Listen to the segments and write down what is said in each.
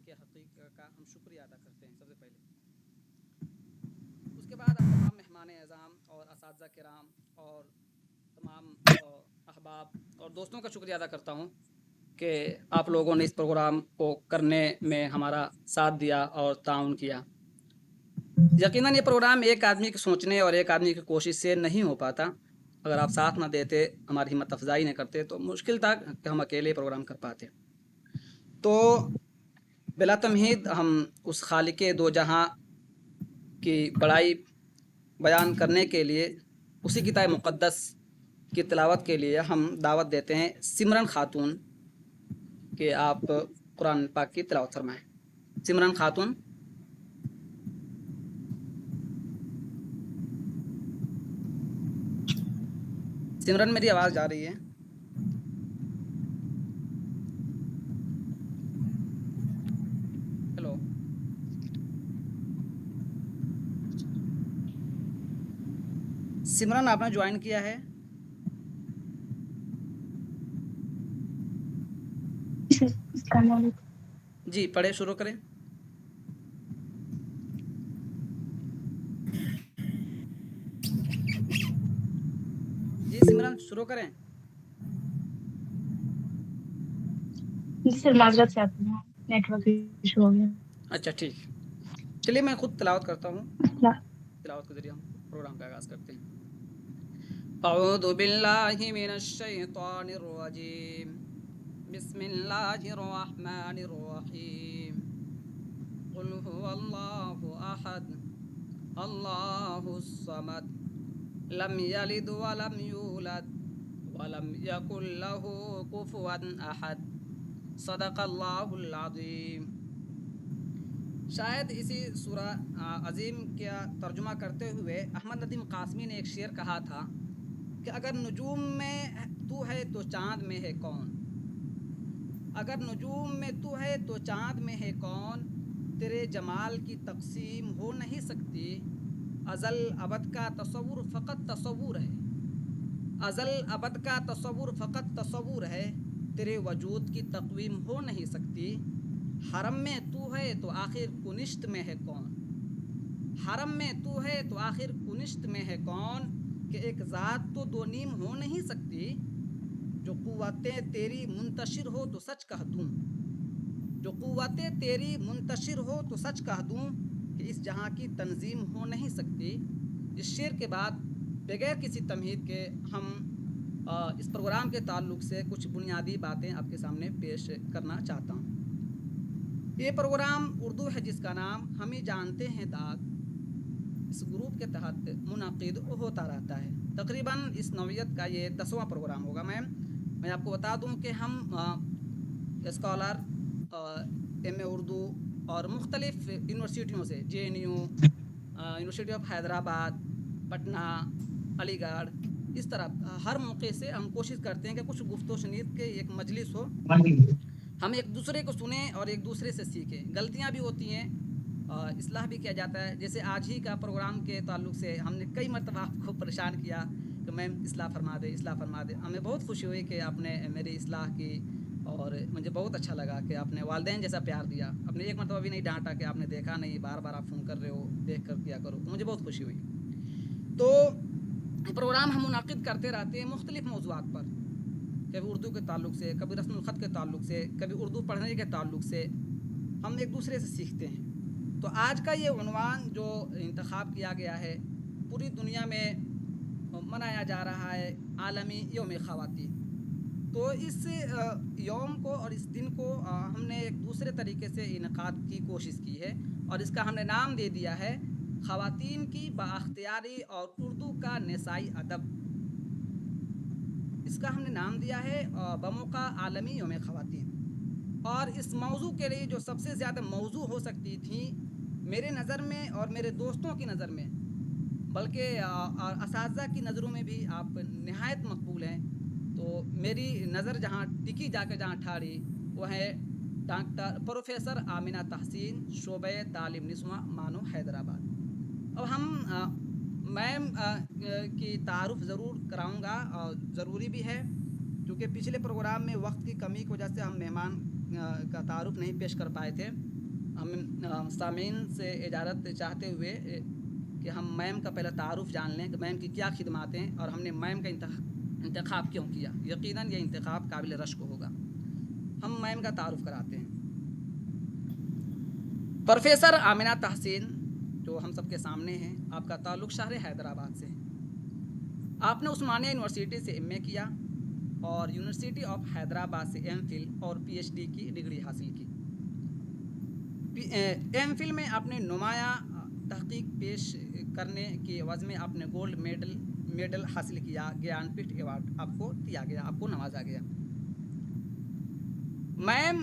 خالق حقیق کا ہم شکریہ ادا کرتے ہیں سب سے پہلے. اس کے بعد تمام مہمان اعظام اور اساتذہ کرام اور تمام احباب اور دوستوں کا شکریہ ادا کرتا ہوں کہ آپ لوگوں نے اس پروگرام کو کرنے میں ہمارا ساتھ دیا اور تعاون کیا. یقیناً یہ پروگرام ایک آدمی کے سوچنے اور ایک آدمی کی کوشش سے نہیں ہو پاتا. اگر آپ ساتھ نہ دیتے، ہماری ہمت افزائی نہ کرتے تو مشکل تھا کہ ہم اکیلے پروگرام کر پاتے. تو بلا تمہید ہم اس خالق دو جہاں کی بڑائی بیان کرنے کے لیے، اسی کتاب مقدس کی تلاوت کے لیے ہم دعوت دیتے ہیں سمرن خاتون کہ آپ قرآن پاک کی تلاوت فرمائیں. سمرن خاتون. سمرن میری آواز جا رہی ہے؟ ہیلو. سمرن آپ نے جوائن کیا ہے؟ جی پڑھے، شروع کریں. جی سمرن شروع کریں. سر معذرت سے آتی ہوں، نیٹ ورک ایشو ہو گیا. اچھا ٹھیک، چلیے میں خود تلاوت کرتا ہوں. تلاوت کے ذریعے ہم پروگرام کا آغاز کرتے ہیں. اعوذ باللہ من الشیطان الرجیم، بسم اللہ الرحمن الرحیم. قل هو اللہ احد اللہ الصمد لم یلد ولم یولد ولم یکن له کفوا احد. صدق اللہ العظیم. شاید اسی سورہ عظیم کا ترجمہ کرتے ہوئے احمد ندیم قاسمی نے ایک شعر کہا تھا کہ اگر نجوم میں تو ہے تو چاند میں ہے کون، اگر نجوم میں تو ہے تو چاند میں ہے کون، تیرے جمال کی تقسیم ہو نہیں سکتی. ازل ابد کا تصور فقط تصور ہے، ازل ابد کا تصور فقط تصور ہے، تیرے وجود کی تقویم ہو نہیں سکتی. حرم میں تو ہے تو آخر کنشت میں ہے کون، حرم میں تو ہے تو آخر کنشت میں ہے کون، کہ ایک ذات تو دو نیم ہو نہیں سکتی. جو قوتیں تیری منتشر ہو تو سچ کہہ دوں، جو قوتیں تیری منتشر ہو تو سچ کہہ دوں، کہ اس جہاں کی تنظیم ہو نہیں سکتی. اس شعر کے بعد بغیر کسی تمہید کے ہم اس پروگرام کے تعلق سے کچھ بنیادی باتیں آپ کے سامنے پیش کرنا چاہتا ہوں. یہ پروگرام اردو ہے جس کا نام ہم ہی جانتے ہیں داغ، اس گروپ کے تحت منعقد ہوتا رہتا ہے. تقریباً اس نوعیت کا یہ 10واں پروگرام ہوگا. میں آپ کو بتا دوں کہ ہم اسکالر ایم اے اردو اور مختلف یونیورسٹیوں سے، J N U, university of Hyderabad, Patna, Aligarh, اس طرح ہر موقع سے ہم کوشش کرتے ہیں کہ کچھ گفت و شنید کے ایک مجلس ہو، ہم ایک دوسرے کو سنیں اور ایک دوسرے سے سیکھیں. غلطیاں بھی ہوتی ہیں، اصلاح بھی کیا جاتا ہے. جیسے آج ہی کا پروگرام کے تعلق سے ہم نے کئی مرتبہ آپ کو پریشان کیا کہ میم اصلاح فرما دے، اصلاح فرما دے. ہمیں بہت خوشی ہوئی کہ آپ نے میری اصلاح کی، اور مجھے بہت اچھا لگا کہ آپ نے والدین جیسا پیار دیا. آپ نے ایک مرتبہ بھی نہیں ڈانٹا کہ آپ نے دیکھا نہیں، بار بار آپ فون کر رہے ہو، دیکھ کر کیا کرو. تو مجھے بہت خوشی ہوئی. تو پروگرام ہم منعقد کرتے رہتے ہیں مختلف موضوعات پر، کبھی اردو کے تعلق سے، کبھی رسم الخط کے تعلق سے، کبھی اردو پڑھنے کے تعلق سے. ہم ایک دوسرے سے سیکھتے ہیں. تو آج کا یہ عنوان جو انتخاب کیا گیا ہے، پوری دنیا میں منایا جا رہا ہے عالمی یوم خواتین. تو اس یوم کو اور اس دن کو ہم نے ایک دوسرے طریقے سے انعقاد کی کوشش کی ہے، اور اس کا ہم نے نام دے دیا ہے خواتین کی بااختیاری اور اردو کا نسائی ادب. اس کا ہم نے نام دیا ہے بموقع عالمی یوم خواتین. اور اس موضوع کے لیے جو سب سے زیادہ موضوع ہو سکتی تھیں میرے نظر میں اور میرے دوستوں کی نظر میں، بلکہ اساتذہ کی نظروں میں بھی آپ نہایت مقبول ہیں، تو میری نظر جہاں ٹکی جا کے جہاں ٹھہری وہ ہے ڈاکٹر پروفیسر آمنہ تحسین، شعبۂ تعلیم نسواں، مانو حیدرآباد. اب ہم میم کی تعارف ضرور کراؤں گا، اور ضروری بھی ہے کیونکہ پچھلے پروگرام میں وقت کی کمی کی وجہ سے ہم مہمان کا تعارف نہیں پیش کر پائے تھے. ہم سامعین سے اجازت چاہتے ہوئے کہ ہم میم کا پہلے تعارف جان لیں کہ میم کی کیا خدمات ہیں اور ہم نے میم کا انتخاب کیوں کیا. یقیناً یہ انتخاب قابل رشک ہوگا. ہم میم کا تعارف کراتے ہیں. پروفیسر آمنہ تحسین جو ہم سب کے سامنے ہیں، آپ کا تعلق شہر حیدرآباد سے ہے. آپ نے عثمانیہ یونیورسٹی سے ایم اے کیا اور یونیورسٹی آف حیدرآباد سے ایم فل اور پی ایچ ڈی کی ڈگری حاصل کی. ایم فل میں آپ نے نمایاں تحقیق پیش کرنے کی عوض میں آپ نے گولڈ میڈل حاصل کیا. گیان پیٹھ ایوارڈ آپ کو دیا گیا، آپ کو نوازا گیا. میم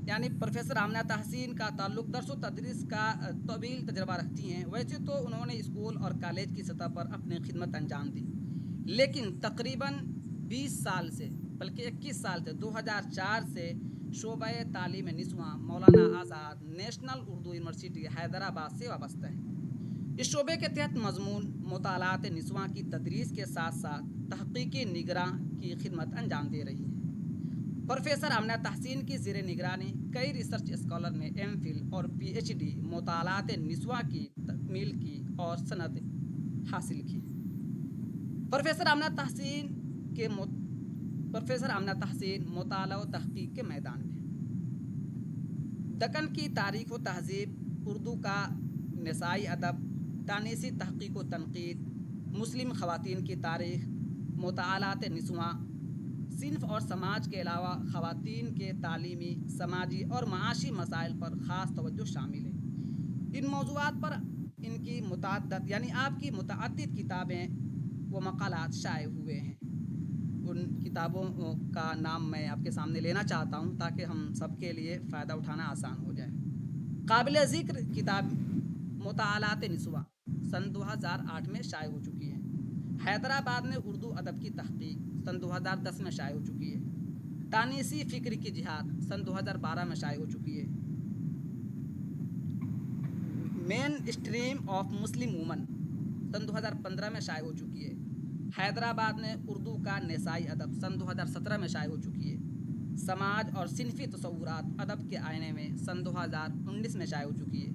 یعنی پروفیسر آمنہ تحسین کا تعلق درس و تدریس کا طویل تجربہ رکھتی ہیں. ویسے تو انہوں نے اسکول اور کالج کی سطح پر اپنی خدمت انجام دی، لیکن تقریباً 20 سال سے بلکہ 21 سال سے 2004 سے شعبہ تعلیم نسواں مولانا آزاد نیشنل اردو یونیورسٹی حیدرآباد سے وابستہ ہے. اس شعبے کے تحت مضمون مطالعات نسواں کی تدریس کے ساتھ ساتھ تحقیقی نگراں کی خدمت انجام دے رہی ہیں. پروفیسر آمنہ تحسین کی زیر نگرانی کئی ریسرچ اسکالر نے ایم فل اور پی ایچ ڈی مطالعات نسواں کی تکمیل کی اور سند حاصل کی. پروفیسر آمنہ تحسین مطالعہ و تحقیق کے میدان میں دکن کی تاریخ و تہذیب، اردو کا نسائی ادب، تانیسی تحقیق و تنقید، مسلم خواتین کی تاریخ، مطالعات نسواں، صنف اور سماج کے علاوہ خواتین کے تعلیمی، سماجی اور معاشی مسائل پر خاص توجہ شامل ہے. ان موضوعات پر ان کی آپ کی متعدد کتابیں و مقالات شائع ہوئے ہیں. ان کتابوں کا نام میں آپ کے سامنے لینا چاہتا ہوں تاکہ ہم سب کے لیے فائدہ اٹھانا آسان ہو جائے. قابل ذکر کتاب مطالعات نسواں سن 2008 میں شائع ہو چکی ہے. حیدرآباد میں اردو ادب کی تحقیق سن 2010 میں شائع ہو چکی ہے. تانیسی فکر کی جہاد سن 2012 میں شائع ہو چکی ہے. مین اسٹریم آف مسلم وومن سن 2015 میں شائع ہو چکی ہے. حیدرآباد میں اردو کا نسائی ادب سن 2017 میں شائع ہو چکی ہے. سماج اور صنفی تصورات ادب کے آئینے میں سن 2019 میں شائع ہو چکی ہے.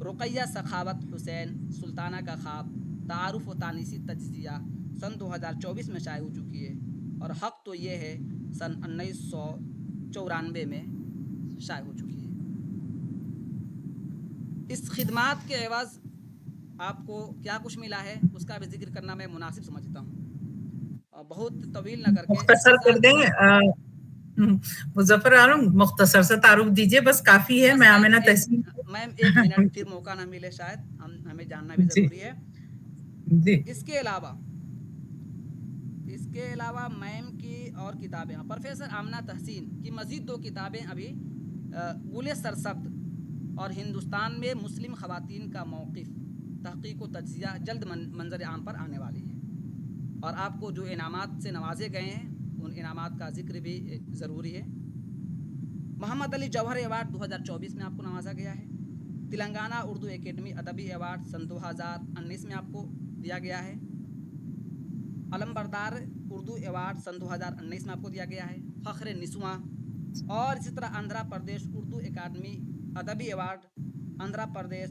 رقیہ سخاوت حسین سلطانہ کا خواب تعارف و تانیسی تجزیہ سن 2024 میں شائع ہو چکی ہے. اور حق تو یہ ہے سن 1994 میں شائع ہو چکی ہے. اس خدمات کے عوض آپ کو کیا کچھ ملا ہے اس کا بھی ذکر کرنا میں مناسب سمجھتا ہوں. بہت طویل نہ کر کے مختصر کر دیں مظفر عالم، مختصر سے تعارف دیجیے، بس کافی ہے. میں آمنہ تحسین. میم 1 منٹ پھر موقع نہ ملے شاید، ہمیں جاننا بھی ضروری ہے. جی اس کے علاوہ میم کی اور کتابیں، پروفیسر آمنہ تحسین کی مزید 2 کتابیں ابھی گل سرسبد اور ہندوستان میں مسلم خواتین کا موقف تحقیق و تجزیہ جلد منظر عام پر آنے والی ہے. اور آپ کو جو انعامات سے نوازے گئے ہیں ان انعامات کا ذکر بھی ضروری ہے. محمد علی جوہر ایوارڈ 2024 میں آپ کو نوازا گیا ہے. تلنگانہ اردو اکیڈمی ادبی ایوارڈ سن 2019 میں آپ کو دیا گیا ہے. علم بردار اردو ایوارڈ سن 2019 میں آپ کو دیا گیا ہے. فخر نسواں اور اسی طرح آندھرا پردیش اردو اکیڈمی ادبی ایوارڈ، آندھرا پردیش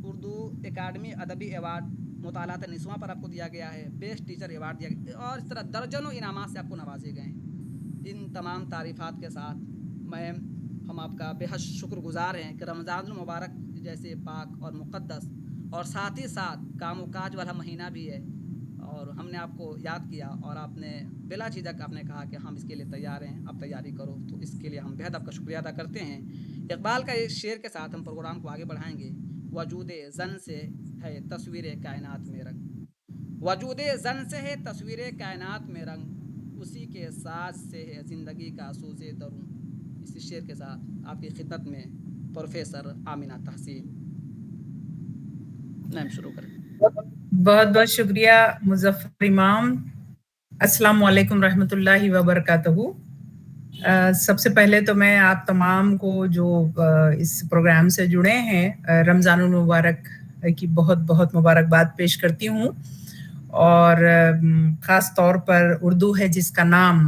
اردو اکیڈمی ادبی ایوارڈ مطالعات نسواں پر آپ کو دیا گیا ہے. بیسٹ ٹیچر ایوارڈ دیا گیا اور اس طرح درجنوں انعامات سے آپ کو نوازے گئے ہیں. ان تمام تعریفات کے ساتھ میم ہم آپ کا بے حد شکر گزار ہیں کہ رمضان المبارک جیسے پاک اور مقدس اور ساتھ ہی ساتھ کام و کاج والا مہینہ بھی ہے اور ہم نے آپ کو یاد کیا اور آپ نے بلا جھجک آپ نے کہا کہ ہم اس کے لیے تیار ہیں، آپ تیاری کرو. تو اس کے لیے ہم بے حد آپ کا شکریہ ادا کرتے ہیں. اقبال کا ایک شعر کے ساتھ ہم پروگرام کو آگے بڑھائیں گے. وجود زن سے ہے تصویر کائنات میں رنگ، وجود زن سے ہے تصویر کائنات میں رنگ، اسی کے ساز سے ہے زندگی کا سوز درون. اسی شعر کے ساتھ آپ کی خدمت میں پروفیسر آمنہ تحسین. میم شروع کریں. بہت بہت شکریہ مظفر امام. السلام علیکم رحمۃ اللہ وبرکاتہ. سب سے پہلے تو میں آپ تمام کو جو اس پروگرام سے جڑے ہیں رمضان المبارک کی بہت بہت مبارکباد پیش کرتی ہوں. اور خاص طور پر اردو ہے جس کا نام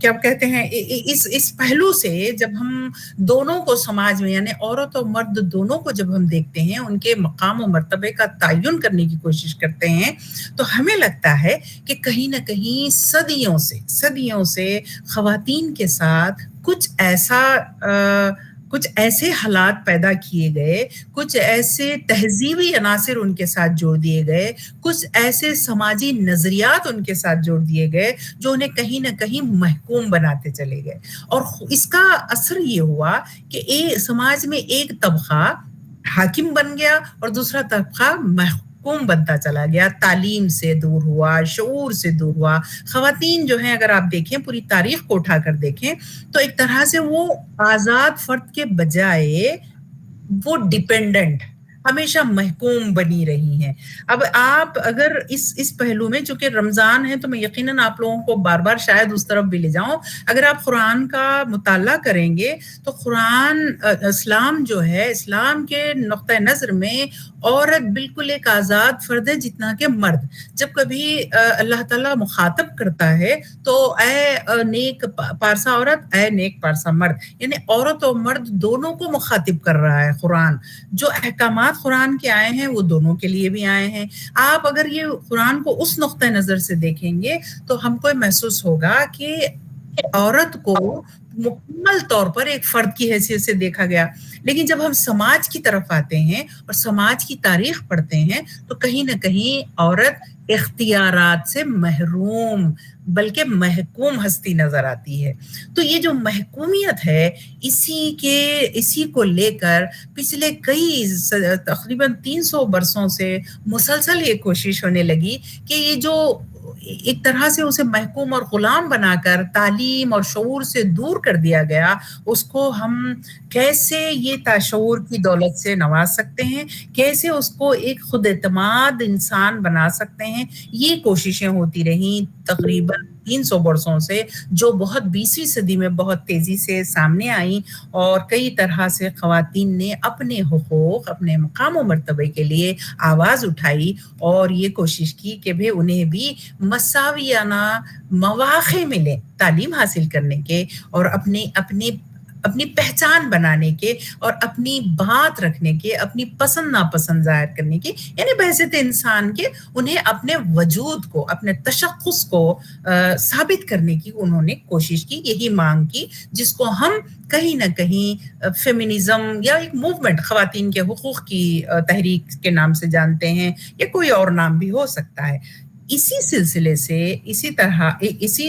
کیا کہتے ہیں اس پہلو سے جب ہم دونوں کو سماج میں یعنی عورت اور مرد دونوں کو جب ہم دیکھتے ہیں ان کے مقام و مرتبے کا تعین کرنے کی کوشش کرتے ہیں تو ہمیں لگتا ہے کہ کہیں نہ کہیں صدیوں سے خواتین کے ساتھ کچھ ایسے حالات پیدا کیے گئے، کچھ ایسے تہذیبی عناصر ان کے ساتھ جوڑ دیے گئے، کچھ ایسے سماجی نظریات ان کے ساتھ جوڑ دیے گئے جو انہیں کہیں نہ کہیں محکوم بناتے چلے گئے، اور اس کا اثر یہ ہوا کہ سماج میں ایک طبقہ حاکم بن گیا اور دوسرا طبقہ محکوم بنتا چلا گیا، تعلیم سے دور ہوا، شعور سے دور ہوا۔ خواتین جو ہیں اگر آپ دیکھیں پوری تاریخ کو اٹھا کر دیکھیں تو ایک طرح سے وہ آزاد فرد کے بجائے وہ ڈیپینڈنٹ ہمیشہ محکوم بنی رہی ہیں۔ اب آپ اگر اس پہلو میں چونکہ رمضان ہے تو میں یقیناً آپ لوگوں کو بار بار شاید اس طرف بھی لے جاؤں، اگر آپ قرآن کا مطالعہ کریں گے تو قرآن اسلام جو ہے، اسلام کے نقطہ نظر میں عورت بالکل ایک آزاد فرد ہے جتنا کہ مرد۔ جب کبھی اللہ تعالیٰ مخاطب کرتا ہے تو اے نیک پارسا عورت، اے نیک پارسا مرد، یعنی عورت اور مرد دونوں کو مخاطب کر رہا ہے قرآن۔ جو احکامات قرآن کے آئے ہیں وہ دونوں کے لیے بھی آئے ہیں۔ آپ اگر یہ قرآن کو اس نقطہ نظر سے دیکھیں گے تو ہم کو محسوس ہوگا کہ عورت کو مکمل طور پر ایک فرد کی حیثیت سے دیکھا گیا، لیکن جب ہم سماج کی طرف آتے ہیں اور سماج کی تاریخ پڑھتے ہیں تو کہیں نہ کہیں عورت اختیارات سے محروم بلکہ محکوم ہستی نظر آتی ہے۔ تو یہ جو محکومیت ہے اسی کو لے کر پچھلے کئی تقریباً 300 برسوں سے مسلسل یہ کوشش ہونے لگی کہ یہ جو ایک طرح سے اسے محکوم اور غلام بنا کر تعلیم اور شعور سے دور کر دیا گیا، اس کو ہم کیسے یہ تاشعور کی دولت سے نواز سکتے ہیں، کیسے اس کو ایک خود اعتماد انسان بنا سکتے ہیں، یہ کوششیں ہوتی رہیں تقریباً 300 برسوں سے، جو بہت 20ویں صدی میں بہت تیزی سے سامنے آئیں، اور کئی طرح سے خواتین نے اپنے حقوق، اپنے مقام و مرتبے کے لیے آواز اٹھائی اور یہ کوشش کی کہ بھی انہیں بھی مساویانہ مواقع ملے تعلیم حاصل کرنے کے اور اپنی پہچان بنانے کے اور اپنی بات رکھنے کے، اپنی پسند ناپسند ظاہر کرنے کے، یعنی بحیثیت انسان کے انہیں اپنے وجود کو، اپنے تشخص کو ثابت کرنے کی انہوں نے کوشش کی، یہی مانگ کی جس کو ہم کہیں نہ کہیں فیمنزم یا ایک موومنٹ، خواتین کے حقوق کی تحریک کے نام سے جانتے ہیں، یا کوئی اور نام بھی ہو سکتا ہے۔ اسی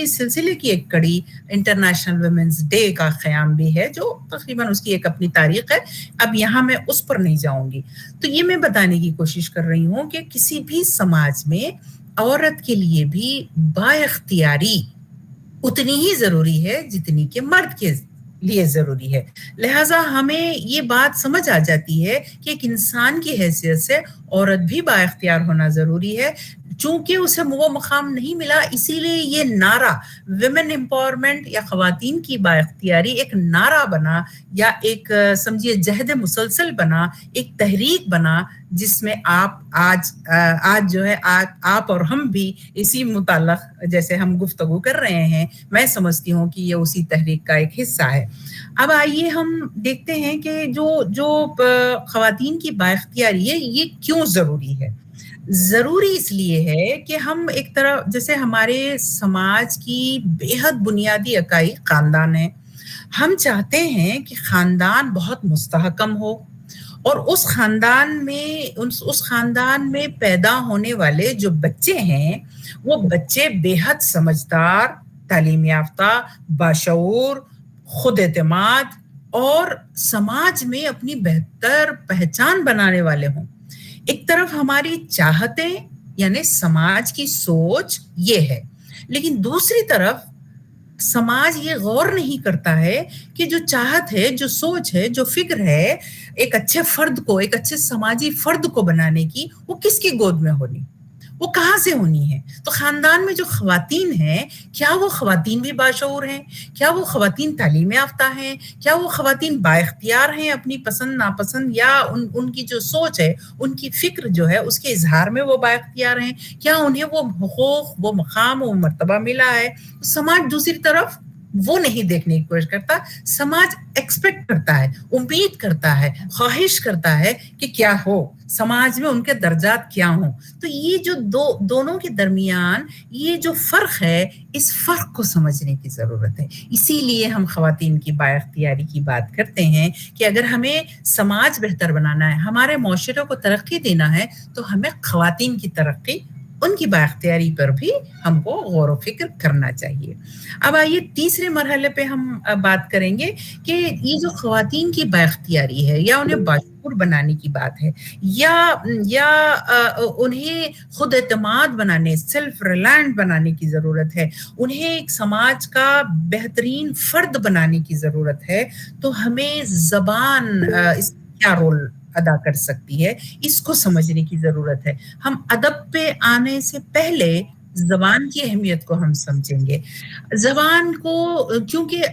سلسلے کی ایک کڑی انٹرنیشنل ویمنز ڈے کا قیام بھی ہے، جو تقریباً اس کی ایک اپنی تاریخ ہے۔ اب یہاں میں اس پر نہیں جاؤں گی، تو یہ میں بتانے کی کوشش کر رہی ہوں کہ کسی بھی سماج میں عورت کے لیے بھی با اختیاری اتنی ہی ضروری ہے جتنی کہ مرد کے لیے ضروری ہے۔ لہٰذا ہمیں یہ بات سمجھ آ جاتی ہے کہ ایک انسان کی حیثیت سے عورت بھی با اختیار ہونا ضروری ہے۔ چونکہ اسے وہ مقام نہیں ملا، اسی لیے یہ نعرہ ویمن امپاورمنٹ یا خواتین کی با اختیاری ایک نعرہ بنا، یا ایک سمجھیے جہد مسلسل بنا، ایک تحریک بنا، جس میں آج جو ہے آپ اور ہم بھی اسی متعلق جیسے ہم گفتگو کر رہے ہیں، میں سمجھتی ہوں کہ یہ اسی تحریک کا ایک حصہ ہے۔ اب آئیے ہم دیکھتے ہیں کہ جو خواتین کی با اختیاری ہے یہ کیوں ضروری ہے۔ ضروری اس لیے ہے کہ ہم ایک طرح جیسے ہمارے سماج کی بے حد بنیادی اکائی خاندان ہے، ہم چاہتے ہیں کہ خاندان بہت مستحکم ہو، اور اس خاندان میں پیدا ہونے والے جو بچے ہیں وہ بچے بے حد سمجھدار، تعلیم یافتہ، باشعور، خود اعتماد اور سماج میں اپنی بہتر پہچان بنانے والے ہوں۔ ایک طرف ہماری چاہتیں یعنی سماج کی سوچ یہ ہے، لیکن دوسری طرف سماج یہ غور نہیں کرتا ہے کہ جو چاہت ہے، جو سوچ ہے، جو فکر ہے ایک اچھے فرد کو، ایک اچھے سماجی فرد کو بنانے کی، وہ کس کی گود میں ہونی، وہ کہاں سے ہونی ہے؟ تو خاندان میں جو خواتین ہیں کیا وہ خواتین بھی باشعور ہیں؟ کیا وہ خواتین تعلیم یافتہ ہیں؟ کیا وہ خواتین بااختیار ہیں اپنی پسند ناپسند یا ان کی جو سوچ ہے ان کی فکر جو ہے اس کے اظہار میں وہ بااختیار ہیں؟ کیا انہیں وہ حقوق وہ مقام وہ مرتبہ ملا ہے؟ سماج دوسری طرف وہ نہیں دیکھنے کی کوشش کرتا. سماج ایکسپیکٹ کرتا ہے, امید کرتا ہے, خواہش کرتا ہے کہ کیا ہو, سماج میں ان کے درجات کیا ہوں. تو یہ جو دونوں کے درمیان یہ جو فرق ہے, اس فرق کو سمجھنے کی ضرورت ہے. اسی لیے ہم خواتین کی بااختیاری کی بات کرتے ہیں کہ اگر ہمیں سماج بہتر بنانا ہے, ہمارے معاشرے کو ترقی دینا ہے, تو ہمیں خواتین کی ترقی, ان کی بااختیاری پر بھی ہم کو غور و فکر کرنا چاہیے. اب آئیے تیسرے مرحلے پہ ہم بات کریں گے کہ یہ جو خواتین کی بااختیاری ہے یا انہیں باشعور بنانے کی بات ہے یا انہیں خود اعتماد بنانے, سیلف ریلائنٹ بنانے کی ضرورت ہے, انہیں ایک سماج کا بہترین فرد بنانے کی ضرورت ہے, تو ہمیں زبان اس کیا رول ادا کر سکتی ہے, اس کو سمجھنے کی ضرورت ہے. ہم ادب پہ آنے سے پہلے زبان کی اہمیت کو ہم سمجھیں گے. زبان کو کیونکہ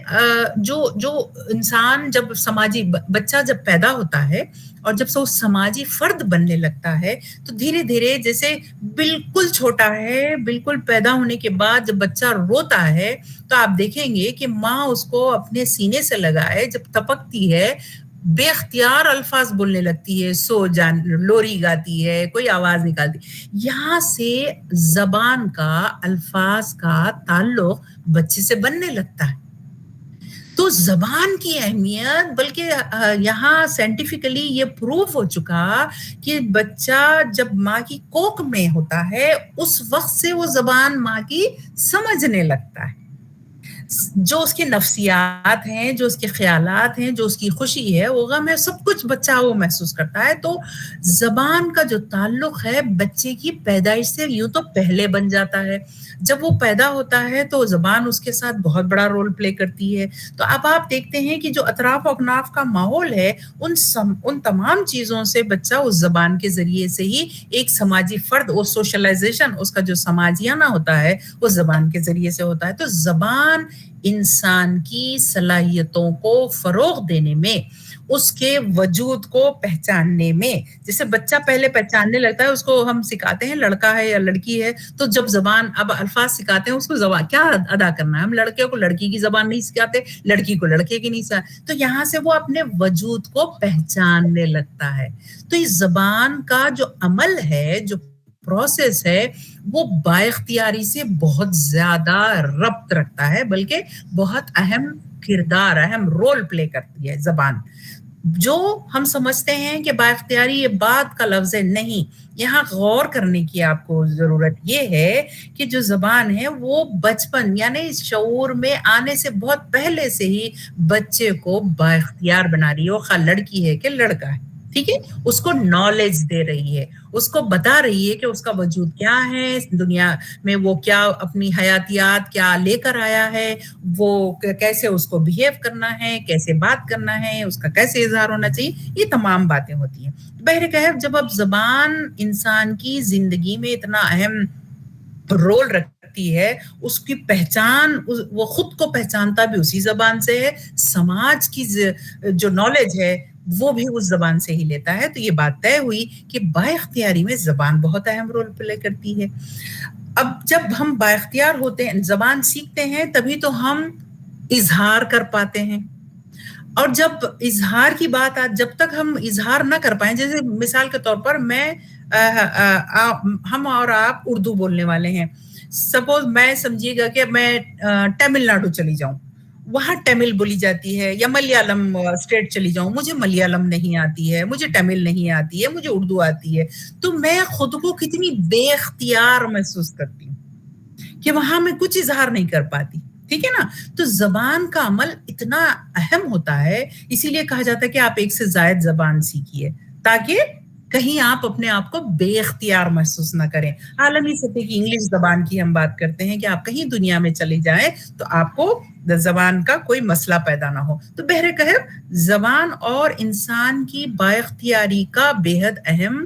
جو انسان جب سماجی بچہ جب پیدا ہوتا ہے اور جب سے وہ سماجی فرد بننے لگتا ہے, تو دھیرے دھیرے جیسے بالکل چھوٹا ہے, بالکل پیدا ہونے کے بعد جب بچہ روتا ہے تو آپ دیکھیں گے کہ ماں اس کو اپنے سینے سے لگائے, جب تپکتی ہے بے اختیار الفاظ بولنے لگتی ہے, سو جان, لوری گاتی ہے, کوئی آواز نکالتی. یہاں سے زبان کا, الفاظ کا تعلق بچے سے بننے لگتا ہے. تو زبان کی اہمیت, بلکہ یہاں سائنٹیفکلی یہ پروف ہو چکا کہ بچہ جب ماں کی کوکھ میں ہوتا ہے اس وقت سے وہ زبان ماں کی سمجھنے لگتا ہے. جو اس کی نفسیات ہیں, جو اس کے خیالات ہیں, جو اس کی خوشی ہے, وہ غم ہے, سب کچھ بچہ وہ محسوس کرتا ہے. تو زبان کا جو تعلق ہے بچے کی پیدائش سے یوں تو پہلے بن جاتا ہے. جب وہ پیدا ہوتا ہے تو زبان اس کے ساتھ بہت بڑا رول پلے کرتی ہے. تو اب آپ دیکھتے ہیں کہ جو اطراف و اکناف کا ماحول ہے, ان تمام چیزوں سے بچہ اس زبان کے ذریعے سے ہی ایک سماجی فرد, وہ سوشلائزیشن, اس کا جو سماجیانہ ہوتا ہے وہ زبان کے ذریعے سے ہوتا ہے. تو زبان انسان کی صلاحیتوں کو فروغ دینے میں, اس کے وجود کو پہچاننے میں, جیسے بچہ پہلے پہچاننے لگتا ہے, اس کو ہم سکھاتے ہیں لڑکا ہے یا لڑکی ہے, تو جب زبان, اب الفاظ سکھاتے ہیں اس کو زبان کیا ادا کرنا ہے. ہم لڑکے کو لڑکی کی زبان نہیں سکھاتے, لڑکی کو لڑکے کی نہیں سکھاتے. تو یہاں سے وہ اپنے وجود کو پہچاننے لگتا ہے. تو اس زبان کا جو عمل ہے, جو پروسیس ہے, وہ بااختیاری سے بہت زیادہ ربط رکھتا ہے, بلکہ بہت اہم کردار, اہم رول پلے کرتی ہے زبان. جو ہم سمجھتے ہیں کہ بااختیاری یہ بات کا لفظ ہے, نہیں, یہاں غور کرنے کی آپ کو ضرورت یہ ہے کہ جو زبان ہے وہ بچپن یعنی شعور میں آنے سے بہت پہلے سے ہی بچے کو بااختیار بنا رہی ہے, وہ خواہ لڑکی ہے کہ لڑکا ہے, ٹھیک ہے, اس کو نالج دے رہی ہے, اس کو بتا رہی ہے کہ اس کا وجود کیا ہے دنیا میں, وہ کیا اپنی حیاتیات کیا لے کر آیا ہے, وہ کیسے اس کو بیہیو کرنا ہے, کیسے بات کرنا ہے, اس کا کیسے اظہار ہونا چاہیے, یہ تمام باتیں ہوتی ہیں. بہرکیف جب اب زبان انسان کی زندگی میں اتنا اہم رول رکھتی ہے, اس کی پہچان, وہ خود کو پہچانتا بھی اسی زبان سے ہے, سماج کی جو نالج ہے وہ بھی اس زبان سے ہی لیتا ہے. تو یہ بات طے ہوئی کہ بااختیاری میں زبان بہت اہم رول پلے کرتی ہے. اب جب ہم بااختیار ہوتے ہیں, زبان سیکھتے ہیں, تبھی تو ہم اظہار کر پاتے ہیں. اور جب اظہار کی بات جب تک ہم اظہار نہ کر پائیں, جیسے مثال کے طور پر ہم اور آپ اردو بولنے والے ہیں, سپوز میں سمجھیے گا کہ میں تمل ناڈو چلی جاؤں, وہاں تمل بولی جاتی ہے, یا ملیالم اسٹیٹ چلی جاؤں, مجھے ملیالم نہیں آتی ہے, مجھے تمل نہیں آتی ہے, مجھے اردو آتی ہے, تو میں خود کو کتنی بے اختیار محسوس کرتی ہوں کہ وہاں میں کچھ اظہار نہیں کر پاتی, ٹھیک ہے نا. تو زبان کا عمل اتنا اہم ہوتا ہے, اسی لیے کہا جاتا ہے کہ آپ ایک سے زائد زبان سیکھیے, تاکہ کہیں آپ اپنے آپ کو بے اختیار محسوس نہ کریں. عالمی سطح کی انگلش زبان کی ہم بات کرتے ہیں کہ آپ کہیں دنیا میں چلے جائیں تو آپ کو زبان کا کوئی مسئلہ پیدا نہ ہو. تو بہرکیف زبان اور انسان کی بااختیاری کا بے حد اہم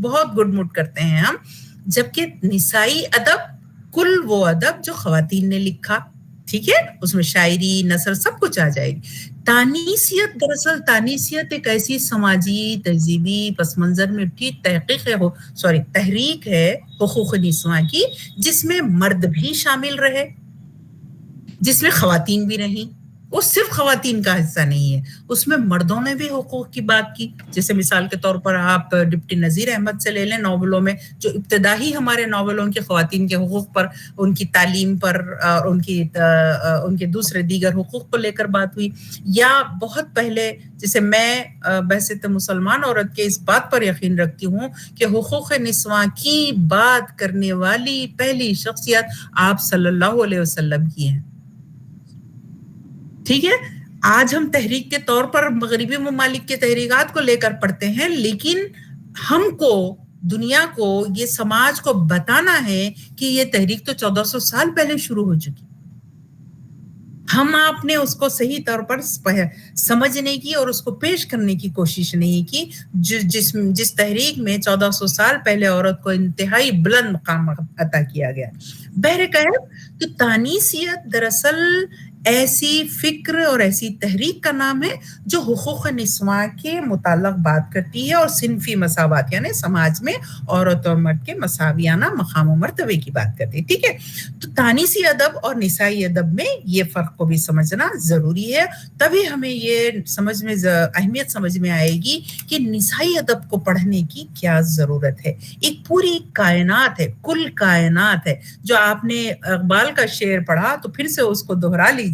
بہت گڈ موڈ کرتے ہیں ہم. جبکہ نسائی ادب کل وہ ادب جو خواتین نے لکھا, ٹھیک ہے, اس میں شاعری, نثر سب کچھ آ جائے گی. تانیثیت, دراصل تانیثیت ایک ایسی سماجی تہذیبی پس منظر میں اٹھی تحریک ہے حقوق نسواں کی, جس میں مرد بھی شامل رہے, جس میں خواتین بھی رہیں. وہ صرف خواتین کا حصہ نہیں ہے, اس میں مردوں نے بھی حقوق کی بات کی. جیسے مثال کے طور پر آپ ڈپٹی نذیر احمد سے لے لیں, ناولوں میں جو ابتدائی ہمارے ناولوں کے خواتین کے حقوق پر, ان کی تعلیم پر اور ان کے دوسرے دیگر حقوق کو لے کر بات ہوئی. یا بہت پہلے, جیسے میں بحیثیت مسلمان عورت کے اس بات پر یقین رکھتی ہوں کہ حقوق نسواں کی بات کرنے والی پہلی شخصیت آپ صلی اللہ علیہ وسلم کی ہیں. ٹھیک ہے, آج ہم تحریک کے طور پر مغربی ممالک کے تحریکات کو لے کر پڑھتے ہیں, لیکن ہم کو, دنیا کو, یہ سماج کو بتانا ہے کہ یہ تحریک تو 1400 سال پہلے شروع ہو چکی. ہم آپ نے اس کو صحیح طور پر سمجھنے کی اور اس کو پیش کرنے کی کوشش نہیں کی, جس تحریک میں 1400 سال پہلے عورت کو انتہائی بلند مقام عطا کیا گیا. بہرکیف تو تانیثیت دراصل ایسی فکر اور ایسی تحریک کا نام ہے جو حقوق نسواں کے متعلق بات کرتی ہے اور صنفی مساوات, یعنی سماج میں عورت اور مرد کے مساویانہ مقام و مرتبے کی بات کرتی ہے. ٹھیک ہے, تو تانیثی ادب اور نسائی ادب میں یہ فرق کو بھی سمجھنا ضروری ہے. تبھی ہمیں یہ اہمیت سمجھ میں آئے گی کہ نسائی ادب کو پڑھنے کی کیا ضرورت ہے. ایک پوری کائنات ہے, کل کائنات ہے. جو آپ نے اقبال کا شعر پڑھا تو پھر سے اس کو دوہرا لیجئے,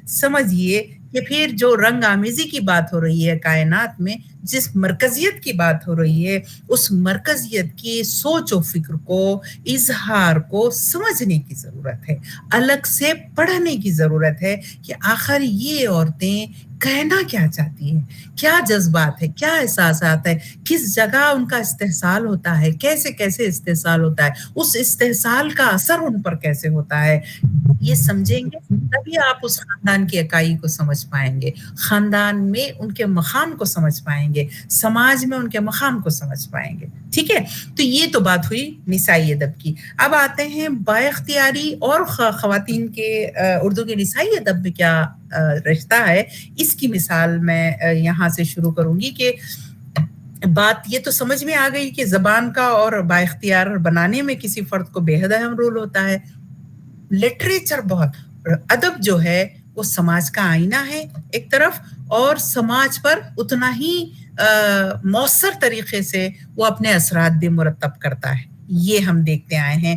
سمجھیے کہ پھر جو رنگ آمیزی کی بات ہو رہی ہے کائنات میں, جس مرکزیت کی بات ہو رہی ہے, اس مرکزیت کی سوچ و فکر کو, اظہار کو سمجھنے کی ضرورت ہے, الگ سے پڑھنے کی ضرورت ہے کہ آخر یہ عورتیں کہنا کیا چاہتی ہیں, کیا جذبات ہے, کیا احساسات ہے, کس جگہ ان کا استحصال ہوتا ہے, کیسے کیسے استحصال ہوتا ہے, اس استحصال کا اثر ان پر کیسے ہوتا ہے. یہ سمجھیں گے تبھی آپ اس خاندان کی اکائی کو سمجھ پائیں گے, خاندان میں ان کے مقام کو سمجھ پائیں گے, سماج میں ان کے مقام کو سمجھ پائیں گے. ٹھیک ہے, تو یہ تو بات ہوئی نسائی ادب کی. اب آتے ہیں با اختیاری اور خواتین کے اردو کے نسائی ادب میں کیا رشتہ ہے. اس کی مثال میں یہاں سے شروع کروں گی کہ بات یہ تو سمجھ میں آ گئی کہ زبان کا اور با اختیار بنانے میں کسی فرد کو بے حد اہم رول ہوتا ہے. لٹریچر بہت, ادب جو ہے وہ سماج کا آئینہ ہے ایک طرف, اور سماج پر اتنا ہی مؤثر طریقے سے وہ اپنے اثرات بھی مرتب کرتا ہے. یہ ہم دیکھتے آئے ہیں.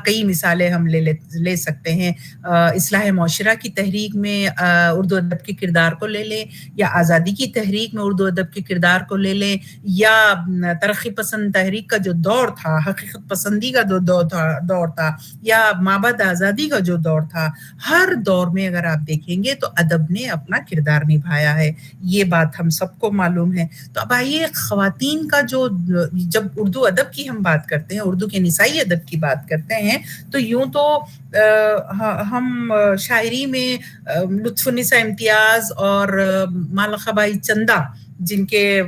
کئی مثالیں ہم لے سکتے ہیں. اصلاح معاشرہ کی تحریک میں اردو ادب کے کردار کو لے لیں, یا آزادی کی تحریک میں اردو ادب کے کردار کو لے لیں, یا ترقی پسند تحریک کا جو دور تھا, حقیقت پسندی کا جو دور تھا, یا مابعد آزادی کا جو دور تھا, ہر دور میں اگر آپ دیکھیں گے تو ادب نے اپنا کردار نبھایا ہے. یہ بات ہم سب کو معلوم ہے. تو اب آئیے خواتین کا جو, جب اردو ادب کی ہم بات کرتے ہیں, اردو کے نسائی ادب کی بات کرتے ہیں, تو یوں تو ہم شاعری میں لطف النساء امتیاز اور مالخبائی چندہ, جن کے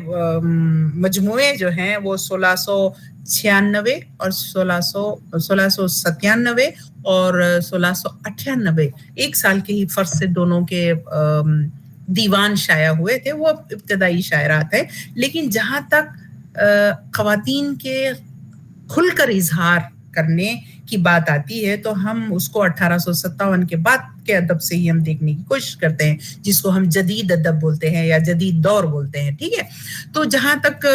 مجموعے جو ہیں وہ 1696 اور 1697 اور 1698, ایک سال کے ہی فرق سے دونوں کے دیوان شائع ہوئے تھے. وہ ابتدائی شاعرات ہیں, لیکن جہاں تک خواتین کے کھل کر اظہار کرنے کی بات آتی ہے تو ہم اس کو 1857 کے بعد کے ادب سے ہی ہم دیکھنے کی کوشش کرتے ہیں, جس کو ہم جدید ادب بولتے ہیں یا جدید دور بولتے ہیں. ٹھیک ہے, تو جہاں تک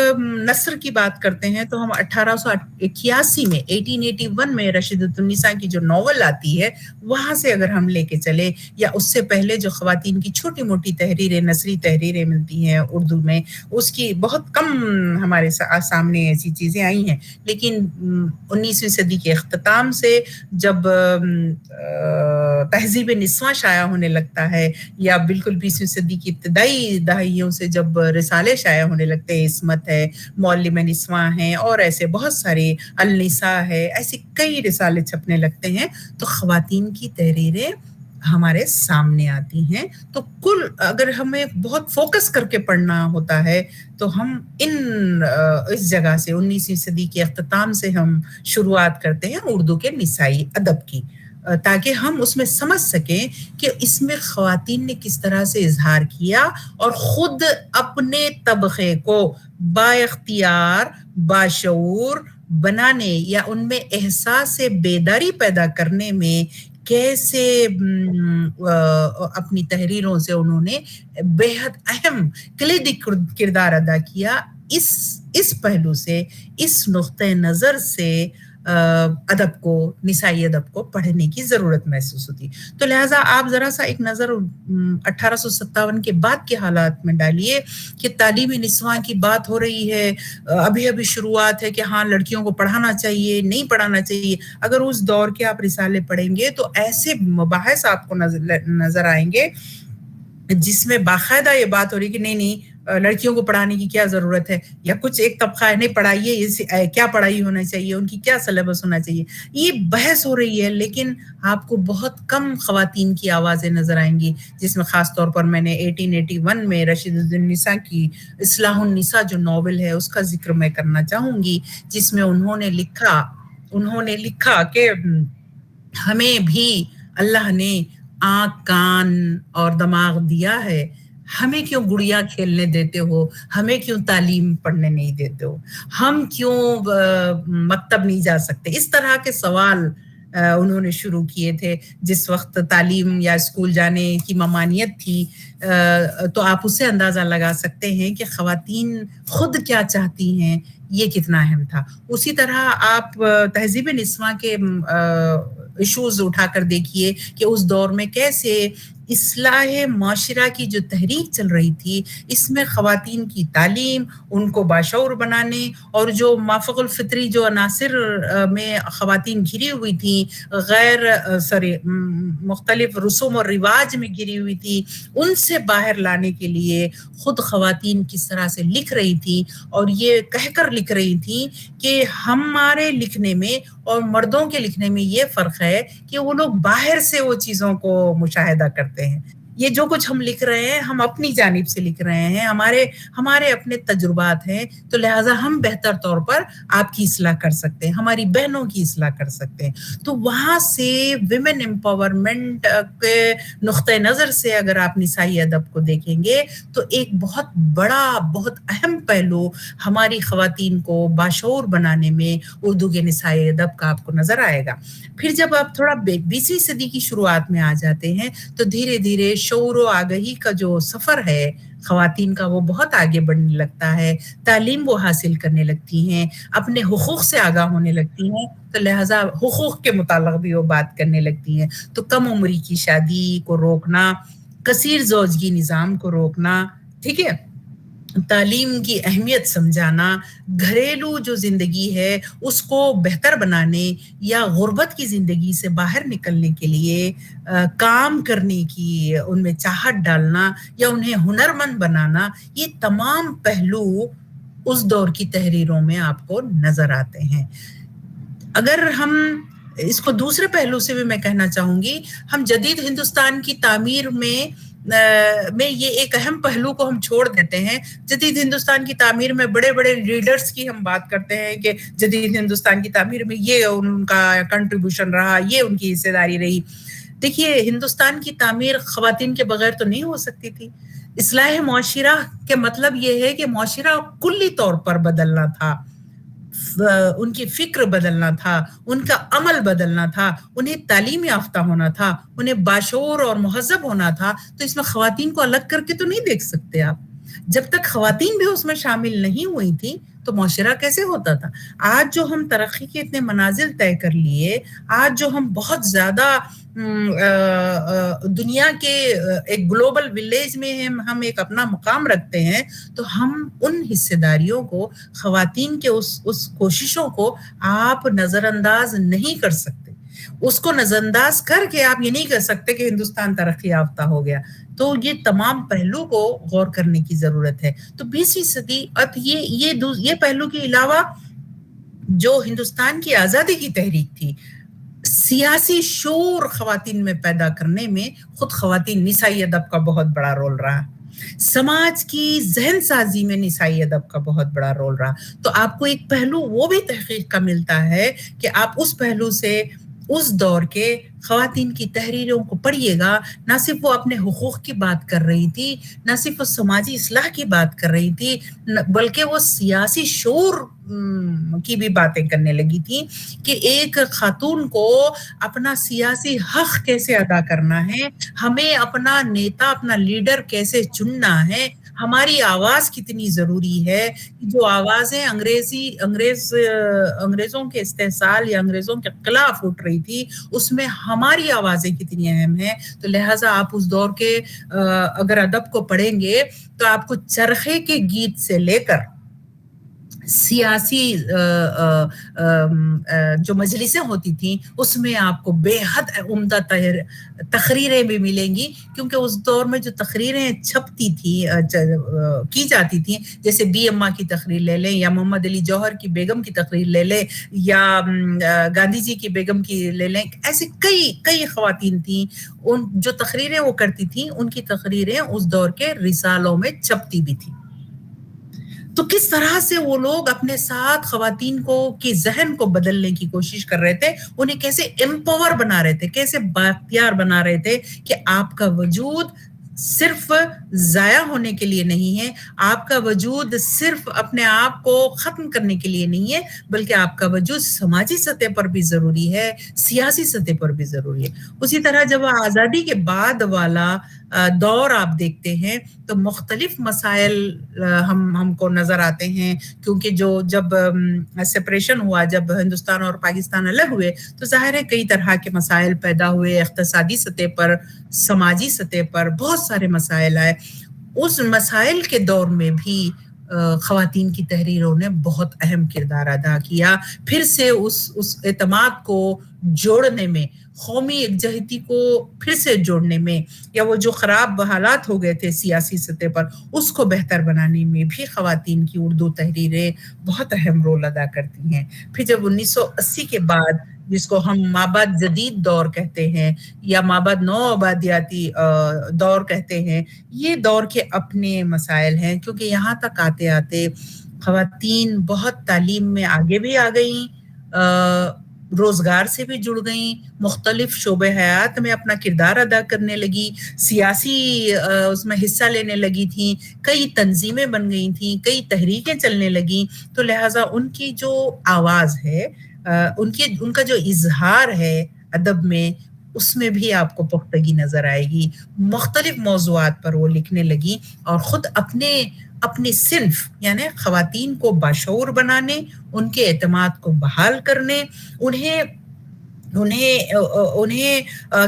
نثر کی بات کرتے ہیں تو ہم 1881 میں 1881 میں رشیدۃ النساء کی جو ناول آتی ہے, وہاں سے اگر ہم لے کے چلے, یا اس سے پہلے جو خواتین کی چھوٹی موٹی تحریریں, نثری تحریریں ملتی ہیں اردو میں, اس کی بہت کم ہمارے سامنے ایسی چیزیں آئی ہیں. لیکن 19ویں صدی کے اختتام سے جب تہذیب نسواں شائع ہونے لگتا ہے, یا بالکل 20ویں صدی کی ابتدائی دہائیوں سے جب رسالے شائع ہونے لگتے ہیں, عصمت ہے, معلم نسواں ہیں, اور ایسے بہت سارے النساء ہے, ایسے کئی رسالے چھپنے لگتے ہیں, تو خواتین کی تحریریں ہمارے سامنے آتی ہیں. تو کل اگر ہمیں بہت فوکس کر کے پڑھنا ہوتا ہے تو ہم اس جگہ سے 19ویں صدی کے اختتام سے ہم شروعات کرتے ہیں اردو کے نسائی ادب کی، تاکہ ہم اس میں سمجھ سکیں کہ اس میں خواتین نے کس طرح سے اظہار کیا اور خود اپنے طبقے کو با اختیار باشعور بنانے یا ان میں احساس بیداری پیدا کرنے میں کیسے اپنی تحریروں سے انہوں نے بے حد اہم کلیدی کردار ادا کیا. اس پہلو سے، اس نقطۂ نظر سے ادب کو، نسائی ادب کو پڑھنے کی ضرورت محسوس ہوتی. تو لہٰذا آپ ذرا سا ایک نظر 1857 کے بعد کے حالات میں ڈالیے کہ تعلیمی نسواں کی بات ہو رہی ہے، ابھی شروعات ہے کہ ہاں لڑکیوں کو پڑھانا چاہیے، نہیں پڑھانا چاہیے. اگر اس دور کے آپ رسالے پڑھیں گے تو ایسے مباحث آپ کو نظر آئیں گے جس میں باقاعدہ یہ بات ہو رہی کہ نہیں لڑکیوں کو پڑھانے کی کیا ضرورت ہے، یا کچھ ایک طبقہ ہے نہیں پڑھائیے، کیا پڑھائی ہونا چاہیے، ان کی کیا سلیبس ہونا چاہیے. یہ بحث ہو رہی ہے، لیکن آپ کو بہت کم خواتین کی آوازیں نظر آئیں گی، جس میں خاص طور پر میں نے 1881 میں رشید الدین نساء کی اصلاح النساء جو ناول ہے اس کا ذکر میں کرنا چاہوں گی، جس میں انہوں نے لکھا کہ ہمیں بھی اللہ نے آنکھ، کان اور دماغ دیا ہے، ہمیں کیوں گڑیا کھیلنے دیتے ہو، ہمیں کیوں تعلیم پڑھنے نہیں دیتے ہو، ہم کیوں مکتب نہیں جا سکتے. اس طرح کے سوال انہوں نے شروع کیے تھے. جس وقت تعلیم یا اسکول جانے کی ممانعت تھی، تو آپ اس سے اندازہ لگا سکتے ہیں کہ خواتین خود کیا چاہتی ہیں، یہ کتنا اہم تھا. اسی طرح آپ تہذیب نسواں کے ایشوز اٹھا کر دیکھیے کہ اس دور میں کیسے اصلاح معاشرہ کی جو تحریک چل رہی تھی، اس میں خواتین کی تعلیم، ان کو باشعور بنانے، اور جو مافوق الفطری جو عناصر میں خواتین گھری ہوئی تھیں، مختلف رسوم و رواج میں گھری ہوئی تھی، ان سے باہر لانے کے لیے خود خواتین کس طرح سے لکھ رہی تھی، اور یہ کہہ کر لکھ رہی تھی کہ ہمارے لکھنے میں اور مردوں کے لکھنے میں یہ فرق ہے کہ وہ لوگ باہر سے وہ چیزوں کو مشاہدہ کرتے ہیں. یہ جو کچھ ہم لکھ رہے ہیں ہم اپنی جانب سے لکھ رہے ہیں، ہمارے اپنے تجربات ہیں، تو لہٰذا ہم بہتر طور پر آپ کی اصلاح کر سکتے ہیں، ہماری بہنوں کی اصلاح کر سکتے ہیں. تو وہاں سے ویمن امپاورمنٹ کے نقطۂ نظر سے اگر آپ نسائی ادب کو دیکھیں گے تو ایک بہت بڑا، بہت اہم پہلو ہماری خواتین کو باشعور بنانے میں اردو کے نسائی ادب کا آپ کو نظر آئے گا. پھر جب آپ تھوڑا 20ویں صدی کی شروعات میں آ جاتے ہیں تو دھیرے دھیرے شعور و آگہی کا جو سفر ہے خواتین کا وہ بہت آگے بڑھنے لگتا ہے، تعلیم وہ حاصل کرنے لگتی ہیں، اپنے حقوق سے آگاہ ہونے لگتی ہیں، تو لہٰذا حقوق کے متعلق بھی وہ بات کرنے لگتی ہیں. تو کم عمری کی شادی کو روکنا، کثیر زوجگی نظام کو روکنا، ٹھیک ہے، تعلیم کی اہمیت سمجھانا، گھریلو جو زندگی ہے اس کو بہتر بنانے یا غربت کی زندگی سے باہر نکلنے کے لیے کام کرنے کی ان میں چاہت ڈالنا یا انہیں ہنرمند بنانا، یہ تمام پہلو اس دور کی تحریروں میں آپ کو نظر آتے ہیں. اگر ہم اس کو دوسرے پہلو سے بھی میں کہنا چاہوں گی، ہم جدید ہندوستان کی تعمیر میں یہ ایک اہم پہلو کو ہم چھوڑ دیتے ہیں. جدید ہندوستان کی تعمیر میں بڑے بڑے لیڈرز کی ہم بات کرتے ہیں کہ جدید ہندوستان کی تعمیر میں یہ ان کا کنٹریبیوشن رہا، یہ ان کی حصہ داری رہی. دیکھیے، ہندوستان کی تعمیر خواتین کے بغیر تو نہیں ہو سکتی تھی. اصلاح معاشرہ کے مطلب یہ ہے کہ معاشرہ کلی طور پر بدلنا تھا، ان کی فکر بدلنا تھا، ان کا عمل بدلنا تھا، انہیں تعلیم یافتہ ہونا تھا، انہیں باشعور اور مہذب ہونا تھا. تو اس میں خواتین کو الگ کر کے تو نہیں دیکھ سکتے آپ. جب تک خواتین بھی اس میں شامل نہیں ہوئی تھیں تو معاشرہ کیسے ہوتا تھا؟ آج جو ہم ترقی کے اتنے منازل طے کر لیے، آج جو ہم بہت زیادہ دنیا کے ایک گلوبل ولیج میں ہم ایک اپنا مقام رکھتے ہیں، تو ہم ان حصے داریوں کو، خواتین کے اس کوششوں کو آپ نظر انداز نہیں کر سکتے. اس کو نظر انداز کر کے آپ یہ نہیں کہہ سکتے کہ ہندوستان ترقی یافتہ ہو گیا. تو یہ تمام پہلو کو غور کرنے کی ضرورت ہے. تو 20ویں صدی اب یہ پہلو کے علاوہ جو ہندوستان کی آزادی کی تحریک تھی، سیاسی شعور خواتین میں پیدا کرنے میں خود خواتین نسائی ادب کا بہت بڑا رول رہا. سماج کی ذہن سازی میں نسائی ادب کا بہت بڑا رول رہا. تو آپ کو ایک پہلو وہ بھی تحقیق کا ملتا ہے کہ آپ اس پہلو سے اس دور کے خواتین کی تحریروں کو پڑھیے گا. نہ صرف وہ اپنے حقوق کی بات کر رہی تھی، نہ صرف وہ سماجی اصلاح کی بات کر رہی تھی، بلکہ وہ سیاسی شعور کی بھی باتیں کرنے لگی تھی کہ ایک خاتون کو اپنا سیاسی حق کیسے ادا کرنا ہے، ہمیں اپنا نیتا، اپنا لیڈر کیسے چننا ہے، ہماری آواز کتنی ضروری ہے. جو آوازیں انگریزوں کے استحصال یا انگریزوں کے خلاف اٹھ رہی تھی، اس میں ہماری آوازیں کتنی اہم ہیں. تو لہٰذا آپ اس دور کے اگر ادب کو پڑھیں گے تو آپ کو چرخے کے گیت سے لے کر سیاسی جو مجلسیں ہوتی تھیں اس میں آپ کو بے حد عمدہ تقریریں بھی ملیں گی. کیونکہ اس دور میں جو تقریریں چھپتی تھیں کی جاتی تھیں، جیسے بی اماں کی تقریر لے لیں، یا محمد علی جوہر کی بیگم کی تقریر لے لیں، یا گاندھی جی کی بیگم کی لے لیں، ایسے کئی خواتین تھیں ان جو تقریریں وہ کرتی تھیں. ان کی تقریریں اس دور کے رسالوں میں چھپتی بھی تھیں. تو کس طرح سے وہ لوگ اپنے ساتھ خواتین کی ذہن کو بدلنے کی کوشش کر رہے تھے، انہیں کیسے امپاور بنا رہے تھے، کیسے بااختیار بنا رہے تھے کہ آپ کا وجود صرف ضائع ہونے کے لیے نہیں ہے، آپ کا وجود صرف اپنے آپ کو ختم کرنے کے لیے نہیں ہے، بلکہ آپ کا وجود سماجی سطح پر بھی ضروری ہے، سیاسی سطح پر بھی ضروری ہے. اسی طرح جب آزادی کے بعد والا دور آپ دیکھتے ہیں تو مختلف مسائل ہم کو نظر آتے ہیں. کیونکہ جب سپریشن ہوا، جب ہندوستان اور پاکستان الگ ہوئے، تو ظاہر ہے کئی طرح کے مسائل پیدا ہوئے، اقتصادی سطح پر، سماجی سطح پر بہت سارے مسائل آئے. اس مسائل کے دور میں بھی خواتین کی تحریروں نے بہت اہم کردار ادا کیا. پھر سے اس اعتماد کو جوڑنے میں، قومی یکجہتی کو پھر سے جوڑنے میں، یا وہ جو خراب حالات ہو گئے تھے سیاسی سطح پر اس کو بہتر بنانے میں بھی خواتین کی اردو تحریریں بہت اہم رول ادا کرتی ہیں. پھر جب 1980 کے بعد، جس کو ہم مابعد جدید دور کہتے ہیں یا مابعد نو آبادیاتی دور کہتے ہیں، یہ دور کے اپنے مسائل ہیں. کیونکہ یہاں تک آتے آتے خواتین بہت تعلیم میں آگے بھی آ گئیں، روزگار سے بھی جڑ گئیں، مختلف شعبہ حیات میں اپنا کردار ادا کرنے لگی، سیاسی اس میں حصہ لینے لگی تھیں، کئی تنظیمیں بن گئی تھیں، کئی تحریکیں چلنے لگیں. تو لہٰذا ان کی جو آواز ہے، ان کا جو اظہار ہے ادب میں، اس میں بھی آپ کو پختگی نظر آئے گی. مختلف موضوعات پر وہ لکھنے لگی اور خود اپنی صنف یعنی خواتین کو باشعور بنانے، ان کے اعتماد کو بحال کرنے، انہیں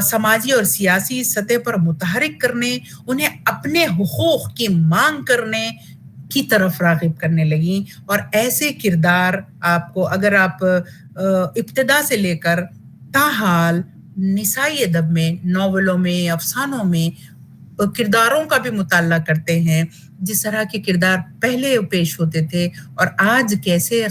سماجی اور سیاسی سطح پر متحرک کرنے، انہیں اپنے حقوق کی مانگ کرنے کی طرف راغب کرنے لگیں. اور ایسے کردار آپ کو، اگر آپ ابتدا سے لے کر تاحال نسائی ادب میں، ناولوں میں، افسانوں میں کرداروں کا بھی مطالعہ کرتے ہیں، جس طرح کے کردار پہلے پیش ہوتے تھے اور آج کیسے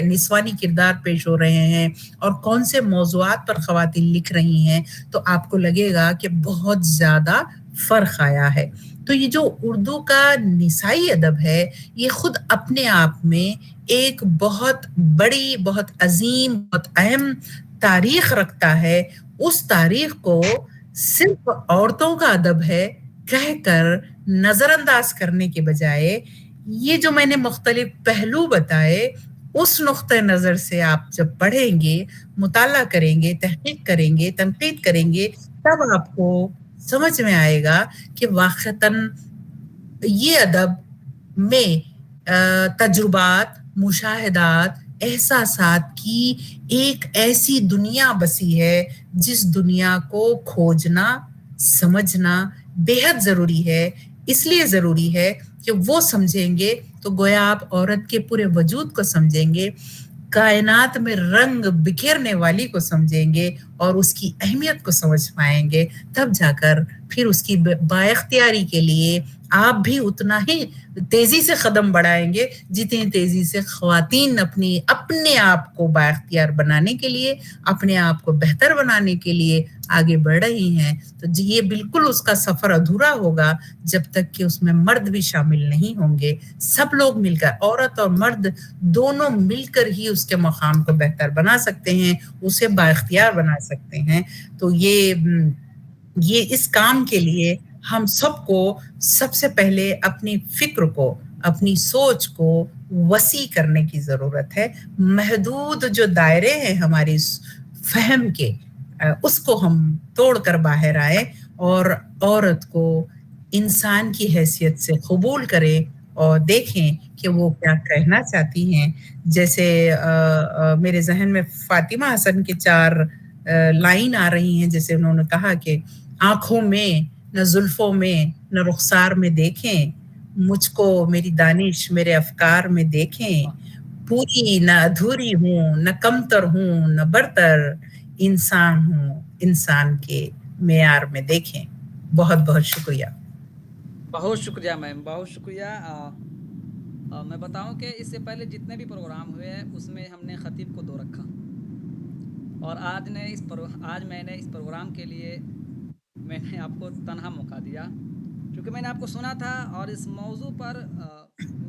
نسوانی کردار پیش ہو رہے ہیں اور کون سے موضوعات پر خواتین لکھ رہی ہیں، تو آپ کو لگے گا کہ بہت زیادہ فرق آیا ہے. تو یہ جو اردو کا نسائی ادب ہے، یہ خود اپنے آپ میں ایک بہت بڑی، بہت عظیم، بہت اہم تاریخ رکھتا ہے. اس تاریخ کو صرف عورتوں کا ادب ہے کہہ کر نظر انداز کرنے کے بجائے، یہ جو میں نے مختلف پہلو بتائے، اس نقطۂ نظر سے آپ جب پڑھیں گے، مطالعہ کریں گے، تحقیق کریں گے، تنقید کریں گے، تب آپ کو سمجھ میں آئے گا کہ واقعتاً یہ ادب میں تجربات، مشاہدات، احساسات کی ایک ایسی دنیا بسی ہے جس دنیا کو کھوجنا، سمجھنا بے حد ضروری ہے. اس لیے ضروری ہے کہ وہ سمجھیں گے تو گویا آپ عورت کے پورے وجود کو سمجھیں گے، کائنات میں رنگ بکھیرنے والی کو سمجھیں گے اور اس کی اہمیت کو سمجھ پائیں گے. تب جا کر پھر اس کی بااختیاری کے لیے آپ بھی اتنا ہی تیزی سے قدم بڑھائیں گے جتنی تیزی سے خواتین اپنے آپ کو بااختیار بنانے کے لیے، اپنے آپ کو بہتر بنانے کے لیے آگے بڑھ رہی ہیں. تو یہ بالکل اس کا سفر ادھورا ہوگا جب تک کہ اس میں مرد بھی شامل نہیں ہوں گے. سب لوگ مل کر، عورت اور مرد دونوں مل کر ہی اس کے مقام کو بہتر بنا سکتے ہیں، اسے بااختیار بنا سکتے ہیں. تو یہ اس کام کے لیے ہم سب کو سب سے پہلے اپنی فکر کو، اپنی سوچ کو وسیع کرنے کی ضرورت ہے. محدود جو دائرے ہیں ہماری فہم کے، اس کو ہم توڑ کر باہر آئے اور عورت کو انسان کی حیثیت سے قبول کریں اور دیکھیں کہ وہ کیا کہنا چاہتی ہیں. جیسے میرے ذہن میں فاطمہ حسن کے 4 لائن آ رہی ہیں، جیسے انہوں نے کہا کہ آنکھوں میں نہ زلفوں میں نہ رخسار میں دیکھیں، مجھ کو میری دانش میرے افکار میں دیکھیں، پوری نہ ادھوری ہوں، نہ کمتر ہوں نہ برتر، انسان ہوں انسان کے معیار میں دیکھیں. بہت بہت شکریہ. بہت شکریہ میم، بہت شکریہ. میں بتاؤں کہ اس سے پہلے جتنے بھی پروگرام ہوئے ہیں اس میں ہم نے خطیب کو 2 رکھا، اور آج میں نے اس پروگرام کے لیے میں نے آپ کو تنہا موقع دیا، کیونکہ میں نے آپ کو سنا تھا اور اس موضوع پر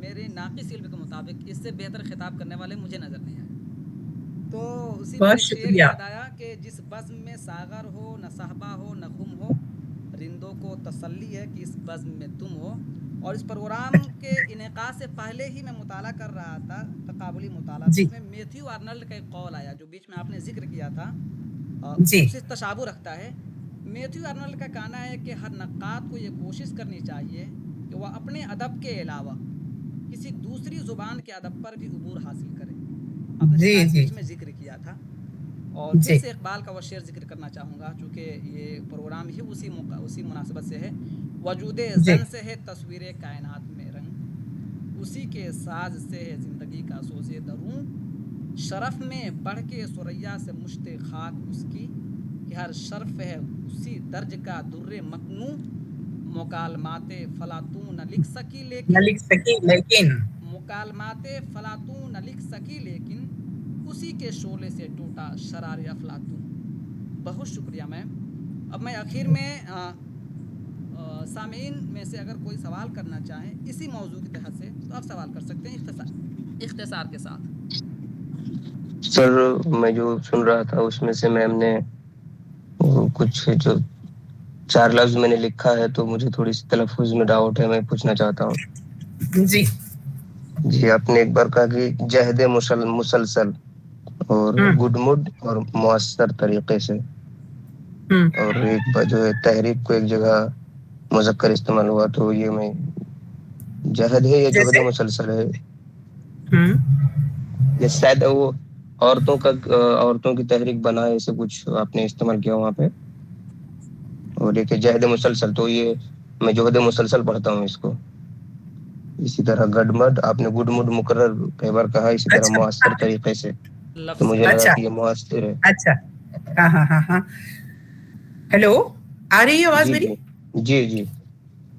میرے ناقص علم کے مطابق اس سے بہتر خطاب کرنے والے مجھے نظر نہیں آئے. تو اسی پر بہت ایک شعر شکریہ. یاد آیا کہ جس بزم میں ساغر ہو نہ صحبا ہو نہ خم ہو، رندوں کو تسلی ہے کہ اس بزم میں تم ہو. اور اس پروگرام کے انعقاد سے پہلے ہی میں مطالعہ کر رہا تھا، تقابلی مطالعہ، تو جی اس میں میتھیو آرنلڈ کا ایک قول آیا جو بیچ میں آپ نے ذکر کیا تھا، جی اس سے تشابہ رکھتا ہے. میتھیو آرنلڈ کا کہنا ہے کہ ہر نقاد کو یہ کوشش کرنی چاہیے کہ وہ اپنے ادب کے علاوہ کسی دوسری زبان کے ادب پر بھی عبور حاصل کرے. آپ نے جی شاید جی بیچ میں ذکر کیا تھا. اور پھر جی سے اقبال کا وہ شعر ذکر کرنا چاہوں گا، چونکہ یہ پروگرام ہی اسی مناسبت سے ہے. وجود جی زن سے ہے تصویر کائنات میں رنگ، اسی کے ساز سے ہے زندگی کا سوز دروں، شرف میں بڑھ کے ثریا سے مشت خاک اس کی، کہ ہر شرف ہے اسی درج کا در مکنوں، مکالمات فلاطوں نہ لکھ سکی نہ لیکن لکھ سکی لیکن مکالمات فلاطوں نہ لکھ سکی لیکن اسی کے شعلے سے ٹوٹا شرار افلاطون. بہت شکریہ میم. اب میں آخر میں سامعین میں سے اگر کوئی سوال کرنا چاہیں اسی موضوع کے تحت سے تو آپ سوال کر سکتے ہیں اختصار کے ساتھ. سر میں جو سن رہا تھا اس میں سے میم نے کچھ جو 4 لفظ میں نے لکھا ہے تو مجھے تھوڑی سی تلفظ میں ڈاؤٹ ہے، میں پوچھنا چاہتا ہوں. جی جی آپ نے ایک بار کہا کہ جہد مسلسل اور گڈ مڈ اور مؤثر طریقے سے، اور ایک بار جو ہے تحریک کو ایک جگہ مذکر استعمال ہوا، تو یہ میں جہد ہے یا جہد جیسے مسلسل ہے؟ یہ شاید وہ عورتوں کی تحریک بنا ہے، ایسے کچھ آپ نے استعمال کیا وہاں پہ. اور ایک جہد مسلسل، تو یہ میں جہد مسلسل پڑھتا ہوں اس کو. اسی طرح گڈ مڈ آپ نے گڈ مڈ مقرر کئی بار کہا، اسی طرح اچھا مؤثر طریقے سے، تو لفظ مجھے لگا اچھا کہ یہ مؤثر ہے. اچھا ہاں ہاں ہاں ہاں. ہیلو، آ رہی ہے آواز جی میری؟ جی جی جی